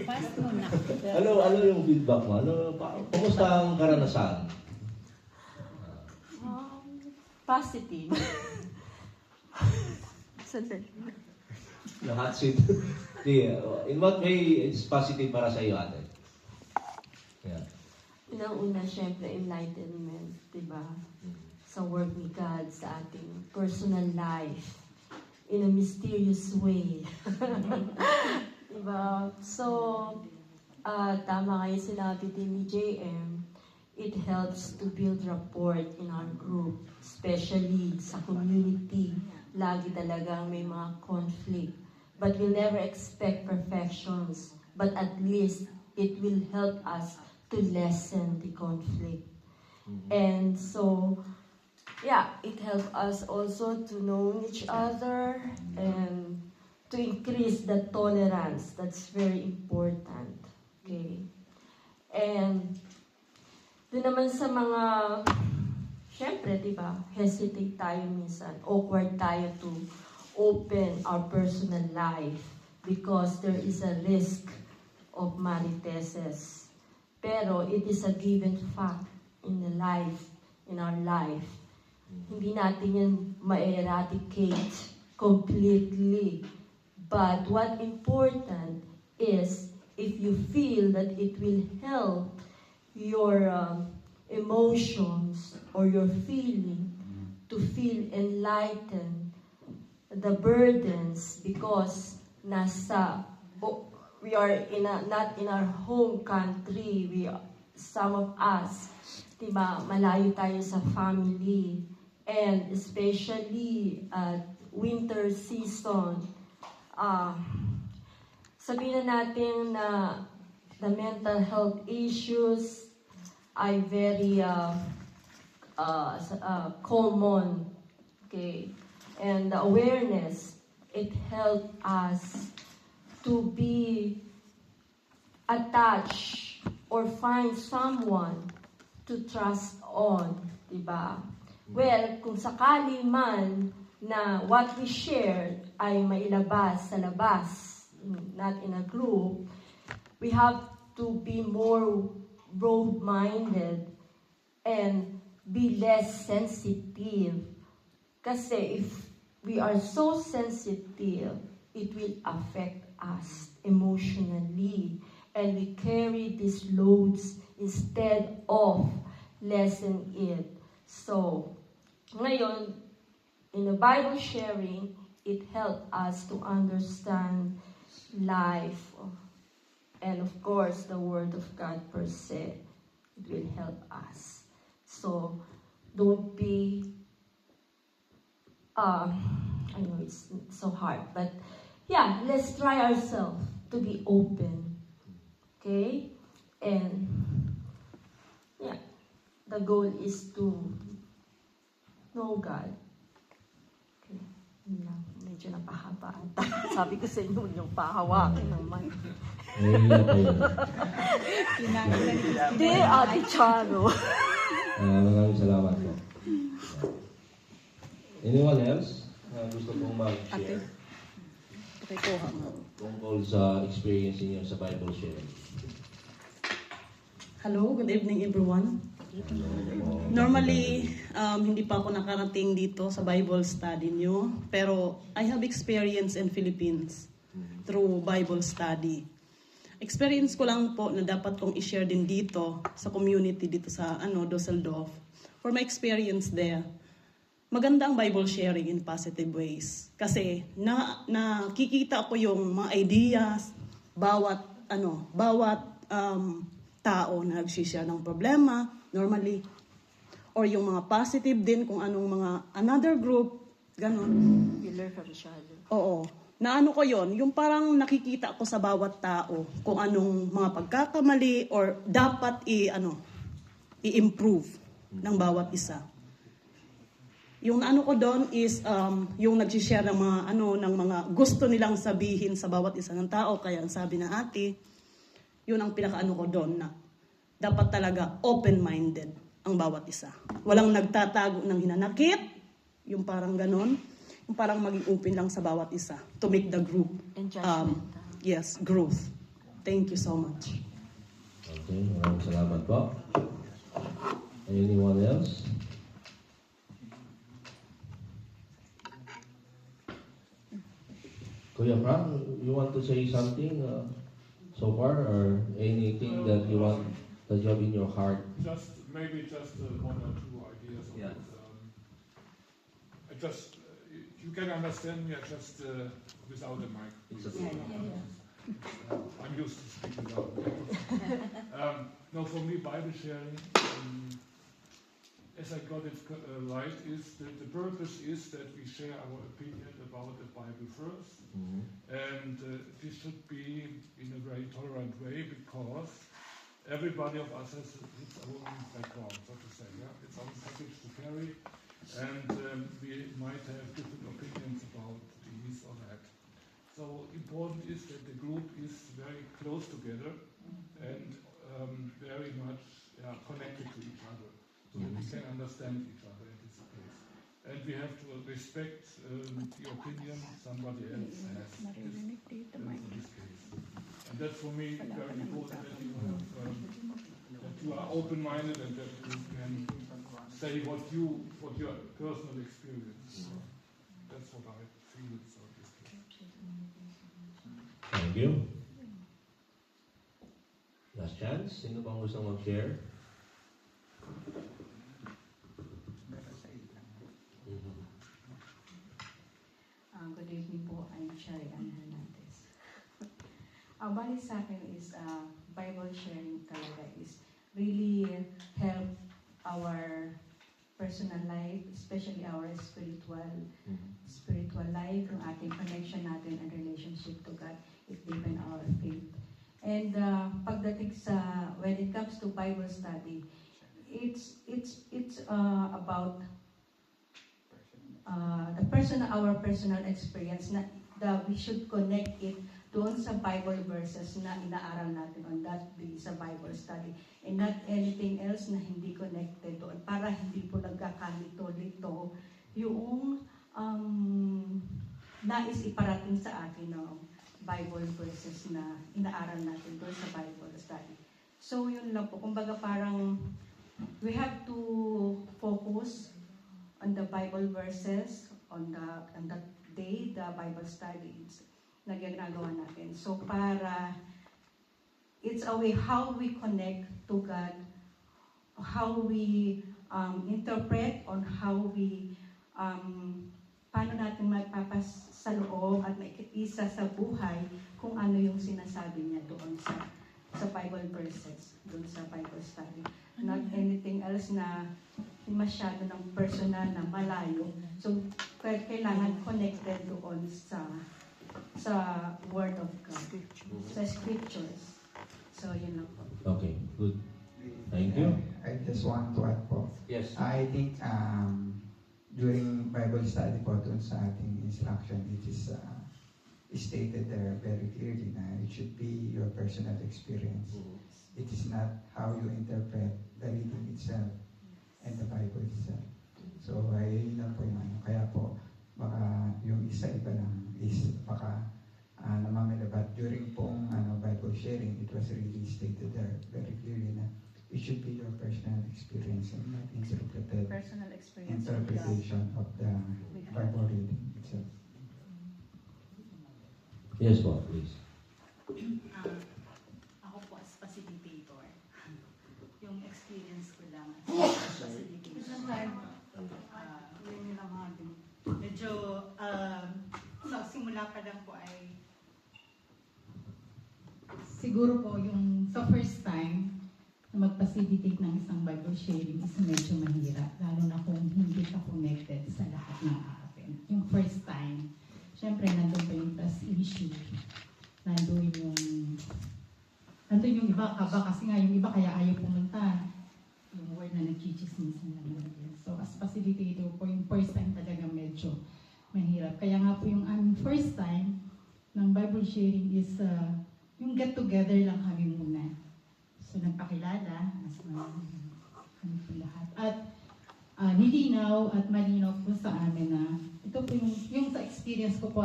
Fast muna. Ano yung feedback mo? Kumusta ang karanasan? Positive. Sandali. The hot seat. In what way it's positive para sa iyo, ate? Yeah. Unang-una, syempre, enlightenment, diba? Sa work ni God, sa ating personal life, in a mysterious way. Diba? So, tama kayo sinabi din ni JM, it helps to build rapport in our group, especially sa community. Lagi talagang may mga conflict. But we'll never expect perfections. But at least, it will help us to lessen the conflict. And so, yeah, it helps us also to know each other and to increase the tolerance. That's very important. Okay? And doon naman sa mga, syempre, di ba, hesitate tayo minsan, awkward tayo to open our personal life because there is a risk of mariteses. Pero it is a given fact in the life, in our life. Hindi natin yan ma-eradicate completely. But what important is if you feel that it will help your emotions or your feeling to feel enlightened, the burdens because we are not in our home country. Some of us, diba, malayo tayo sa family, and especially winter season. Sabihin na natin na the mental health issues ay very common. Okay? And the awareness, it helps us to be attached or find someone to trust on, diba? Well, kung sakali man na what we shared ay mailabas sa labas, not in a group, we have to be more broad-minded and be less sensitive. Kasi if we are so sensitive, it will affect us emotionally. And we carry these loads instead of lessen it. So, ngayon, in the Bible sharing, it helps us to understand life. And of course, the Word of God per se, it will help us. So, don't be, I know it's so hard, but yeah, let's try ourselves to be open. Okay? And, yeah, the goal is to know God. Okay? Medyo napahaba ata. Sabi ko sa inyo, yung pahawakin naman. Hindi, Ate Charo. Maraming salamat po. Anyone else? Gusto pong mag-share? Pakikuha mo. Tungkol sa experience niyo sa Bible sharing. Hello, good evening everyone. Normally, hindi pa ako nakarating dito sa Bible study niyo, pero I have experience in Philippines through Bible study. Experience ko lang po na dapat kong i-share din dito sa community dito sa Dusseldorf. For my experience there, maganda ang Bible sharing in positive ways. Kasi nakikita ko yung mga ideas, bawat tao na nagsishare ng problema, normally. Or yung mga positive din, kung anong mga another group, ganon. You learn from each other. Oo. Naano ko yon, yung parang nakikita ko sa bawat tao kung anong mga pagkakamali or dapat i-improve ng bawat isa. Yung ano ko doon is yung nag-share ng mga ng mga gusto nilang sabihin sa bawat isa ng tao, kaya ang sabi ng ate, yun ang pinakaano ko doon na dapat talaga open-minded ang bawat isa. Walang nagtatago ng hinanakit, yung parang ganon, yung parang maging open lang sa bawat isa to make the group And judgmental. yes, growth. Thank you so much. Okay, maraming salamat po. Anyone else? Kuya Frank, you want to say something so far, or anything that you want, that you have in your heart? Maybe just one or two ideas. On Yeah. it. I just you can understand me. I just without a mic. It's okay. I'm used to speaking without a mic. No, for me, Bible sharing, as I got it right, is that the purpose is that we share our opinion about the Bible first, and this should be in a very tolerant way, because everybody of us has its own background, so to say. Yeah? Its own package to carry, and we might have different opinions about this or that. So important is that the group is very close together and very much connected to each other, so that we can understand each other in this case. And we have to respect the opinion somebody else has in this case. And that's for me very important, that you are open-minded and that you can say what your personal experience. That's what I feel is in this case. Thank you. Last chance. Sino bang gusto mag-share? Good evening po, I'm Sherry Ann Hernandez. Ang bali sa akin is Bible sharing talaga is really help our personal life, especially our spiritual life, yung ating connection natin and relationship to God, it deepen our faith. And pagdating sa, when it comes to Bible study, it's about our personal experience na we should connect it doon sa Bible verses na inaaral natin on that day sa Bible study, and not anything else na hindi connected doon, para hindi po nagkakalito-lito yung nais iparating sa atin ng Bible verses na inaaral natin doon sa Bible study. So yun lang po, kumbaga parang we have to focus on the Bible verses on that day, the Bible studies na ginagawa natin. So para it's a way how we connect to God, how we interpret on how we paano natin maipapasaloob at maikisa sa buhay kung ano yung sinasabi niya doon sa Bible verses, doon sa Bible study. Not anything else na masyado ng personal na malayo. So, kailangan connected doon sa Word of God, sa Scriptures. So, yun lang po. Okay, good. Thank you. I just want to add po. Yes. I think during Bible study po dun sa ating instruction, it is stated there very clearly na it should be your personal experience. It is not how you interpret the reading itself and the Bible itself. So, ayun lang po yung ano. Kaya po, baka yung isa-iba lang is baka namamila. But during pong Bible sharing, it was really stated there very clearly na it should be your personal experience and not interpreted Personal experience. interpretation of the Bible reading itself. Yes, po, please. Ako po as facilitator. Yung experience ko lang as facilitator. Yun yung mga medyo sa simula pa lang po ay siguro po yung sa first time na mag-facilitate ng isang Bible sharing is medyo mahirap, lalo na kung hindi ka connected sa lahat ng atin. Yung first time, syempre nandun pa yung trust issue, nandun yung iba kaba, kasi nga yung iba kaya ayaw pumunta, yung word na nagchichismisan lang naman. So as facilitator po, yung first time talaga medyo mahirap. Kaya nga po yung aming first time ng Bible sharing is yung get together lang kami muna. So nagpakilala as kami po lahat. At nilinaw at malinaw po sa amin na ito po yung sa experience ko po